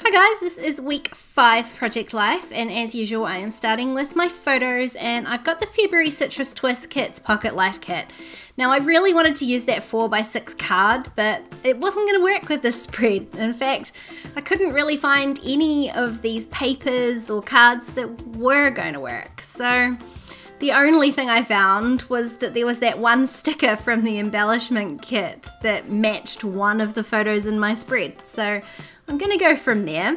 Hi guys, this is week 5 Project Life, and as usual I am starting with my photos, and I've got the February Citrus Twist Kits Pocket Life Kit. Now I really wanted to use that 4x6 card, but it wasn't going to work with this spread. In fact, I couldn't really find any of these papers or cards that were going to work. So the only thing I found was that there was that one sticker from the Embellishment kit that matched one of the photos in my spread. So I'm going to go from there.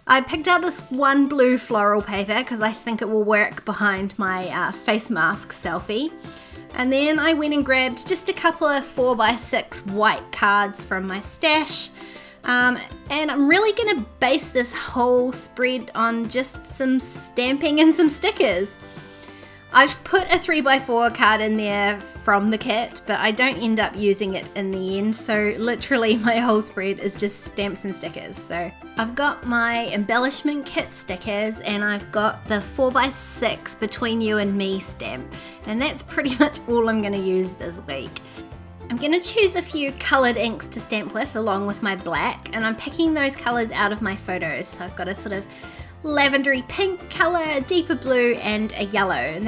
I picked out this one blue floral paper because I think it will work behind my face mask selfie. And then I went and grabbed just a couple of 4x6 white cards from my stash. And I'm really going to base this whole spread on just some stamping and some stickers. I've put a 3x4 card in there from the kit, but I don't end up using it in the end, so literally my whole spread is just stamps and stickers. So I've got my Embellishment kit stickers, and I've got the 4x6 Between You and Me stamp, and that's pretty much all I'm going to use this week. I'm going to choose a few coloured inks to stamp with along with my black, and I'm picking those colours out of my photos. So I've got a sort of lavendery pink colour, a deeper blue, and a yellow, and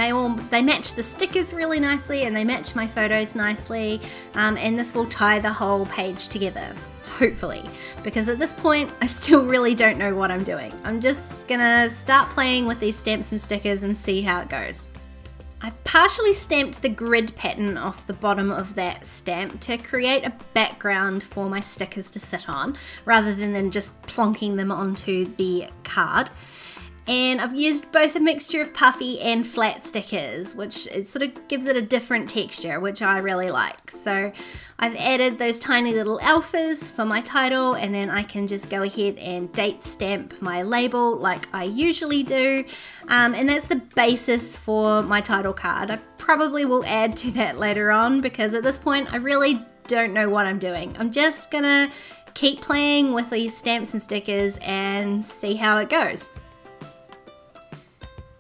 they match the stickers really nicely, and they match my photos nicely, and this will tie the whole page together, hopefully, because at this point I still really don't know what I'm doing. I'm just gonna start playing with these stamps and stickers and see how it goes. I partially stamped the grid pattern off the bottom of that stamp to create a background for my stickers to sit on, rather than just plonking them onto the card. And I've used both a mixture of puffy and flat stickers, which it sort of gives it a different texture, which I really like. So I've added those tiny little alphas for my title, and then I can just go ahead and date stamp my label like I usually do. And that's the basis for my title card. I probably will add to that later on, because at this point I really don't know what I'm doing. I'm just gonna keep playing with these stamps and stickers and see how it goes.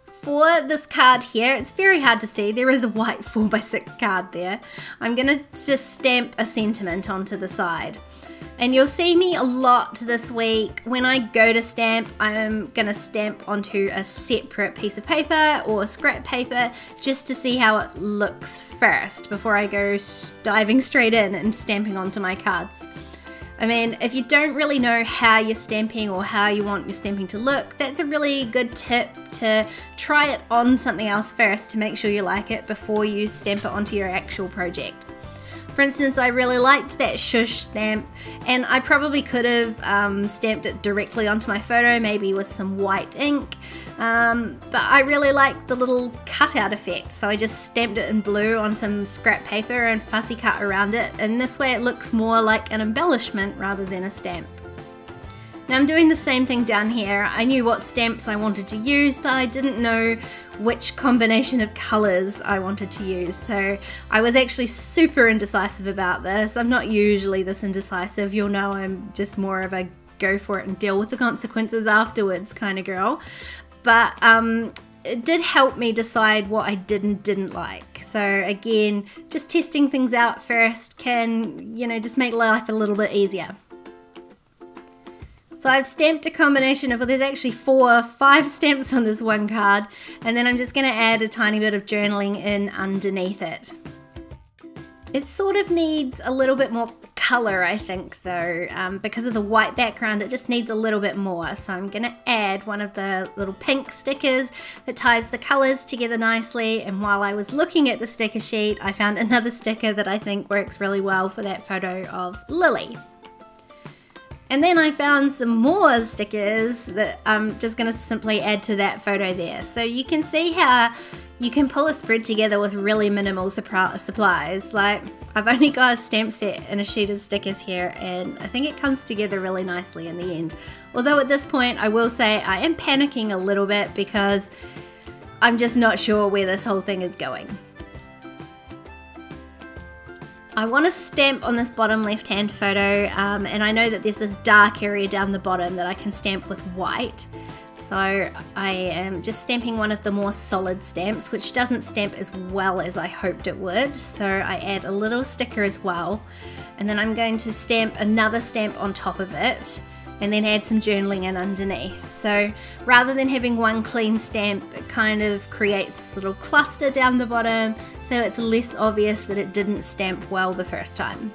For this card here, it's very hard to see, there is a white 4x6 card there. I'm going to just stamp a sentiment onto the side. And you'll see me a lot this week. When I go to stamp, I'm going to stamp onto a separate piece of paper or scrap paper just to see how it looks first before I go diving straight in and stamping onto my cards. I mean, if you don't really know how you're stamping or how you want your stamping to look, that's a really good tip to try it on something else first to make sure you like it before you stamp it onto your actual project. For instance, I really liked that shush stamp, and I probably could have stamped it directly onto my photo, maybe with some white ink, but I really like the little cutout effect, so I just stamped it in blue on some scrap paper and fussy cut around it, and this way it looks more like an embellishment rather than a stamp. Now I'm doing the same thing down here. I knew what stamps I wanted to use, but I didn't know which combination of colours I wanted to use, so I was actually super indecisive about this. I'm not usually this indecisive. You'll know I'm just more of a go for it and deal with the consequences afterwards kind of girl. But it did help me decide what I did and didn't like. So again, just testing things out first can, you know, just make life a little bit easier. So I've stamped a combination of, well, there's actually 4 or 5 stamps on this one card, and then I'm just going to add a tiny bit of journaling in underneath it. It sort of needs a little bit more colour, I think, though, because of the white background. It just needs a little bit more. So I'm going to add one of the little pink stickers that ties the colours together nicely. And while I was looking at the sticker sheet, I found another sticker that I think works really well for that photo of Lily. And then I found some more stickers that I'm just going to simply add to that photo there. So you can see how you can pull a spread together with really minimal supplies. Like, I've only got a stamp set and a sheet of stickers here, and I think it comes together really nicely in the end. Although at this point I will say I am panicking a little bit because I'm just not sure where this whole thing is going. I want to stamp on this bottom left hand photo, and I know that there's this dark area down the bottom that I can stamp with white. So I am just stamping one of the more solid stamps, which doesn't stamp as well as I hoped it would. So I add a little sticker as well, and then I'm going to stamp another stamp on top of it and then add some journaling in underneath. So rather than having one clean stamp, it kind of creates this little cluster down the bottom, so it's less obvious that it didn't stamp well the first time.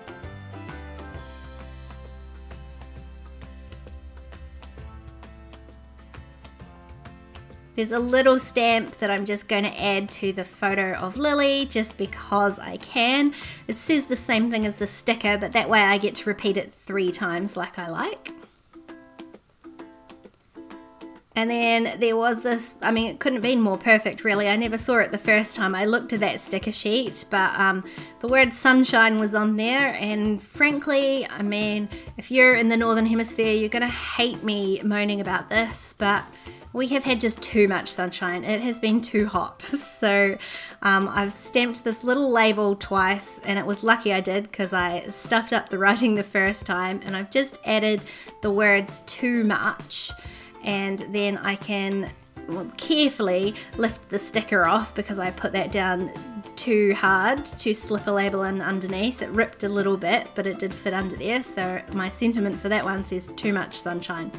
There's a little stamp that I'm just going to add to the photo of Lily just because I can. It says the same thing as the sticker, but that way I get to repeat it 3 times like I like. And then there was this, I mean, it couldn't have been more perfect really. I never saw it the first time I looked at that sticker sheet, but the word sunshine was on there, and frankly, I mean, if you're in the Northern Hemisphere, you're gonna hate me moaning about this, but we have had just too much sunshine. It has been too hot. So I've stamped this little label twice, and it was lucky I did because I stuffed up the writing the first time, and I've just added the words too much. And then I can carefully lift the sticker off because I put that down too hard to slip a label in underneath. It ripped a little bit, but it did fit under there, so my sentiment for that one says too much sunshine.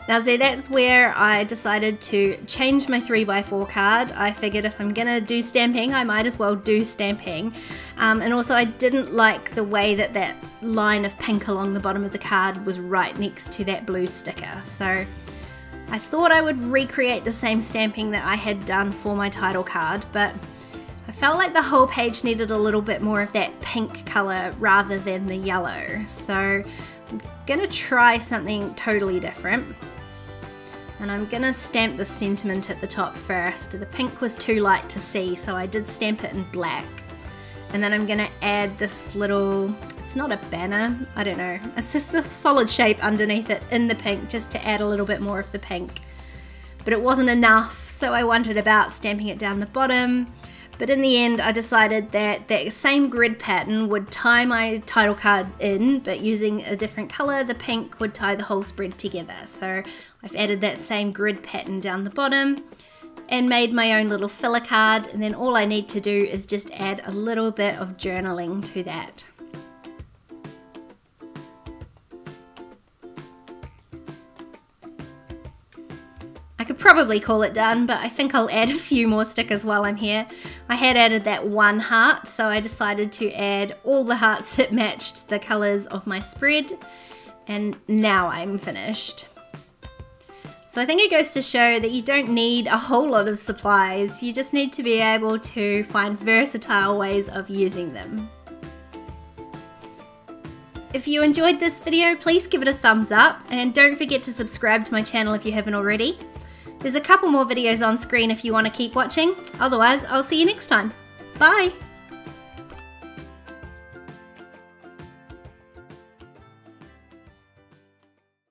Now see, that's where I decided to change my 3x4 card. I figured if I'm gonna do stamping, I might as well do stamping. And also I didn't like the way that that line of pink along the bottom of the card was right next to that blue sticker. So I thought I would recreate the same stamping that I had done for my title card, but I felt like the whole page needed a little bit more of that pink color rather than the yellow. So I'm gonna try something totally different. And I'm gonna stamp the sentiment at the top first. The pink was too light to see, so I did stamp it in black. And then I'm gonna add this little, it's not a banner, I don't know, it's just a solid shape underneath it in the pink just to add a little bit more of the pink. But it wasn't enough, so I wondered about stamping it down the bottom. But in the end, I decided that that same grid pattern would tie my title card in, but using a different color, the pink would tie the whole spread together. So I've added that same grid pattern down the bottom and made my own little filler card. And then all I need to do is just add a little bit of journaling to that. I could probably call it done, but I think I'll add a few more stickers while I'm here. I had added that one heart, so I decided to add all the hearts that matched the colors of my spread, and now I'm finished. So I think it goes to show that you don't need a whole lot of supplies, you just need to be able to find versatile ways of using them. If you enjoyed this video, please give it a thumbs up, and don't forget to subscribe to my channel if you haven't already. There's a couple more videos on screen if you want to keep watching. Otherwise, I'll see you next time. Bye!